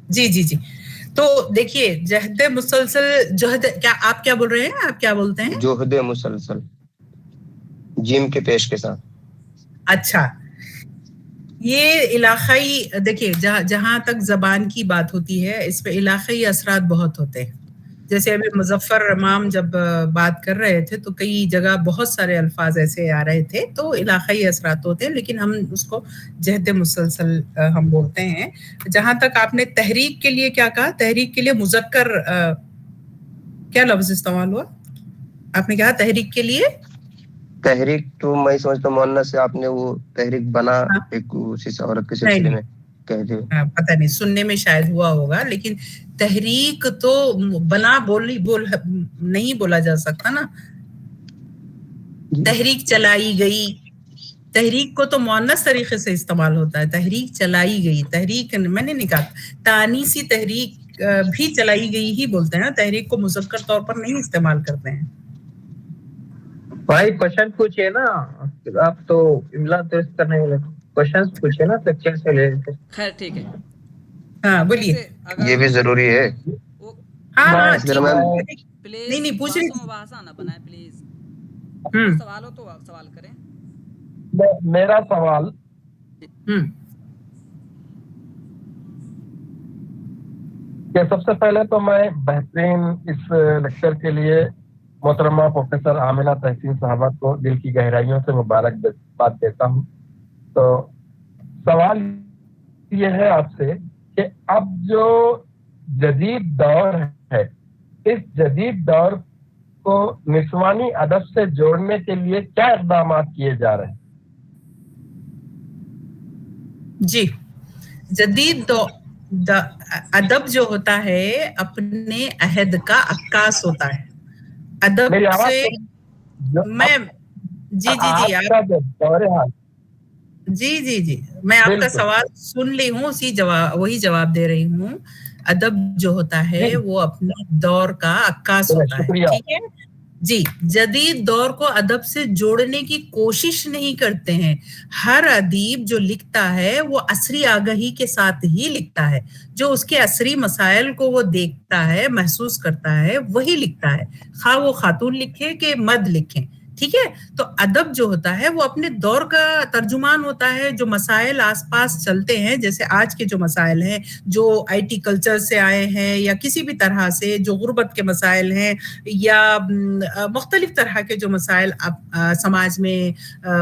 جی جی جی. تو دیکھیے جہد مسلسل، جہد کیا آپ کیا بول رہے ہیں؟ آپ کیا بولتے ہیں؟ جہد مسلسل جیم کے پیش کے ساتھ. اچھا، یہ علاقائی، دیکھیے جہاں تک زبان کی بات ہوتی ہے اس پہ علاقائی اثرات بہت ہوتے ہیں. جیسے ابھی مظفر امام جب بات کر رہے تھے تو کئی جگہ بہت سارے الفاظ ایسے آ رہے تھے، تو علاقائی اثرات ہوتے ہیں، لیکن ہم اس کو جہد مسلسل ہم بولتے ہیں. جہاں تک آپ نے تحریک کے لیے کیا کہا، تحریک کے لیے مذکر کیا لفظ استعمال ہوا؟ آپ نے کہا تحریک کے لیے تحریک، تو میں سمجھتا ہوں مونس سے آپ نے وہ تحریک بنا ایک اسی عورت کے سلسلے میں کہہ دے. پتہ نہیں، سننے میں شاید ہوا ہوگا، لیکن تحریک تو بنا نہیں بولا جا سکتا نا. تحریک چلائی گئی، تحریک کو تو مؤنث طریقے سے استعمال ہوتا ہے. تحریک چلائی گئی، تحریک میں نے نہیں کہا، تانیثی تحریک بھی چلائی گئی ہی بولتے ہیں، تحریک کو مذکر طور پر نہیں استعمال کرتے ہیں. بھائی کوشچن پوچھئے نا، آپ تو املا درست کرنے والے کوشچن پوچھئے نا، لیکچر سے لے. خیر ٹھیک ہے. ہاں بولیے. یہ بھی ضروری ہے. ہاں اس درمیان نہیں پوچھ رہی. مباحثہ نہ بنائیں پلیز. سوال ہو تو سوال کریں. میرا سوال کہ سب سے پہلے تو میں بہترین اس لیکچر کے لیے محترمہ پروفیسر آمنہ تحسین صاحبہ کو دل کی گہرائیوں سے مبارکباد دیتا ہوں. تو سوال یہ ہے آپ سے کہ اب جو جدید دور ہے اس جدید دور کو نسوانی ادب سے جوڑنے کے لیے کیا اقدامات کیے جا رہے ہیں؟ جی جدید ادب جو ہوتا ہے اپنے عہد کا عکاس ہوتا ہے. ادب سے میں جی میں آپ کا سوال سن لی ہوں, وہی جواب دے رہی ہوں. ادب جو ہوتا ہے وہ اپنے دور کا عکاس ہوتا ہے. ٹھیک ہے جی. جدید دور کو ادب سے جوڑنے کی کوشش نہیں کرتے ہیں. ہر ادیب جو لکھتا ہے وہ عصری آگہی کے ساتھ ہی لکھتا ہے. جو اس کے عصری مسائل کو وہ دیکھتا ہے, محسوس کرتا ہے, وہی لکھتا ہے, خواہ وہ خاتون لکھے کہ مرد لکھیں. ٹھیک ہے. تو ادب جو ہوتا ہے وہ اپنے دور کا ترجمان ہوتا ہے. جو مسائل آس پاس چلتے ہیں, جیسے آج کے جو مسائل ہیں, جو آئی ٹی کلچر سے آئے ہیں یا کسی بھی طرح سے جو غربت کے مسائل ہیں یا مختلف طرح کے جو مسائل سماج میں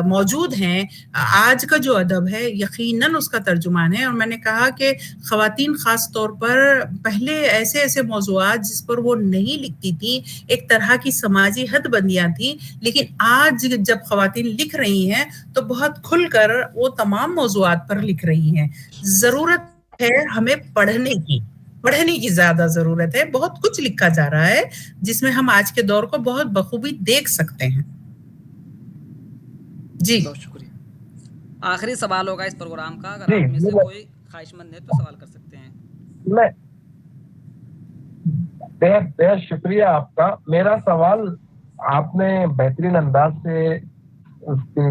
موجود ہیں, آج کا جو ادب ہے یقیناً اس کا ترجمان ہے. اور میں نے کہا کہ خواتین خاص طور پر پہلے ایسے موضوعات جس پر وہ نہیں لکھتی تھیں, ایک طرح کی سماجی حد بندیاں تھیں, لیکن آج جب خواتین لکھ رہی ہیں تو بہت کھل کر وہ تمام موضوعات پر لکھ رہی ہیں. ضرورت ہے ہمیں پڑھنے کی زیادہ ضرورت ہے. بہت کچھ لکھا جا رہا ہے جس میں ہم آج کے دور کو بہت بخوبی دیکھ سکتے ہیں. جی بہت شکریہ. آخری سوال ہوگا اس پروگرام کا. اگر آپ میں سے کوئی خواہش مند ہے تو سوال کر سکتے ہیں. بہت شکریہ آپ کا. میرا سوال آپ نے بہترین انداز سے اس کی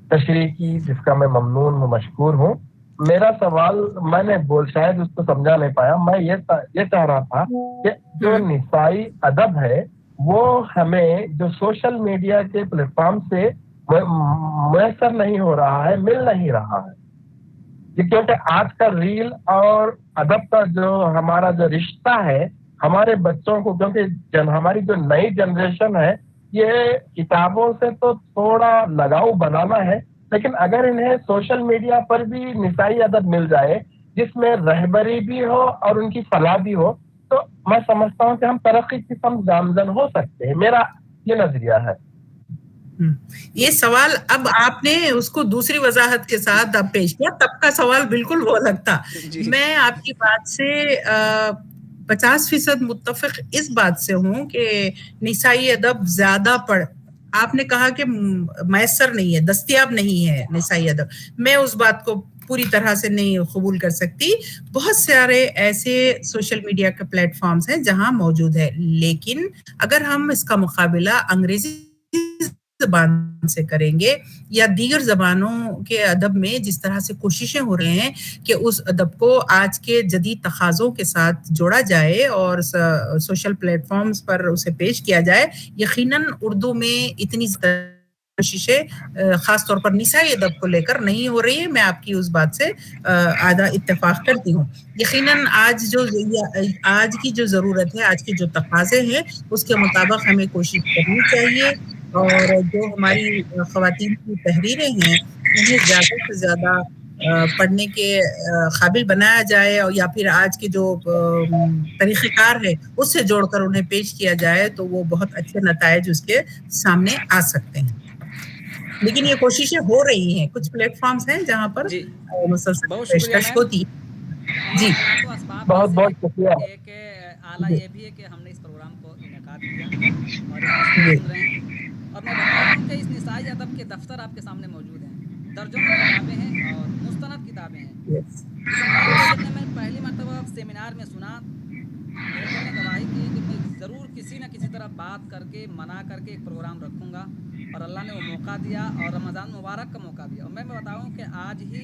تشریح کی, جس کا میں ممنون و مشکور ہوں. میرا سوال میں نے شاید اس کو سمجھا نہیں پایا. میں یہ چاہ رہا تھا کہ جو نسائی ادب ہے وہ ہمیں جو سوشل میڈیا کے پلیٹ فارم سے میسر نہیں ہو رہا ہے, مل نہیں رہا ہے. کیونکہ آج کا ریل اور ادب کا جو ہمارا جو رشتہ ہے ہمارے بچوں کو, کیونکہ ہماری جو نئی جنریشن ہے یہ کتابوں سے تو تھوڑا لگاؤ بنانا ہے, لیکن اگر انہیں سوشل میڈیا پر بھی نسائی ادب مل جائے جس میں رہبری بھی ہو اور ان کی فلاح بھی ہو, تو میں سمجھتا ہوں کہ ہم ترقی کی سمت گامزن ہو سکتے ہیں. میرا یہ نظریہ ہے. یہ سوال اب آپ نے اس کو دوسری وضاحت کے ساتھ اب پیش کیا, تب کا سوال بالکل وہ لگتا. میں آپ کی بات سے 50% متفق اس بات سے ہوں کہ نسائی ادب زیادہ آپ نے کہا کہ میسر نہیں ہے, دستیاب نہیں ہے نسائی ادب. میں اس بات کو پوری طرح سے نہیں قبول کر سکتی. بہت سارے ایسے سوشل میڈیا کے پلیٹ فارمز ہیں جہاں موجود ہے, لیکن اگر ہم اس کا مقابلہ انگریزی زبان سے کریں گے یا دیگر زبانوں کے ادب میں جس طرح سے کوششیں ہو رہے ہیں کہ اس ادب کو آج کے جدید تقاضوں کے ساتھ جوڑا جائے اور سوشل پلیٹ فارمز پر اسے پیش کیا جائے, یقیناً اردو میں اتنی کوششیں خاص طور پر نسائی ادب کو لے کر نہیں ہو رہی ہے. میں آپ کی اس بات سے آدھا اتفاق کرتی ہوں. یقیناً آج کی جو ضرورت ہے, آج کے جو تقاضے ہیں, اس کے مطابق ہمیں کوشش کرنی چاہیے, اور جو ہماری خواتین کی تحریریں ہیں انہیں زیادہ سے زیادہ پڑھنے کے قابل بنایا جائے, یا پھر آج کے جو طریقہ کار ہے اس سے جوڑ کر انہیں پیش کیا جائے تو وہ بہت اچھے نتائج اس کے سامنے آ سکتے ہیں. لیکن یہ کوششیں ہو رہی ہیں, کچھ پلیٹ فارمز ہیں جہاں پر مسلسل پیشکش ہوتی ہے. جی بہت شکریہ. ایک اعلیٰ یہ بھی ہے کہ ہم نے اس پروگرام کو انعقاد کیا اور اس میں سن رہے ہیں, اور میں بتا دوں کہ اس نسائی ادب کے دفتر آپ کے سامنے موجود ہیں. درجنوں کتابیں ہیں اور مستند کتابیں ہیں. لیکن میں نے پہلی مرتبہ سیمینار میں سنا, میرے دل نے گواہی کی کہ میں ضرور کسی نہ کسی طرح بات کر کے منع کر کے ایک پروگرام رکھوں گا, اور اللہ نے وہ موقع دیا اور رمضان مبارک کا موقع دیا. اور میں بتاؤں کہ آج ہی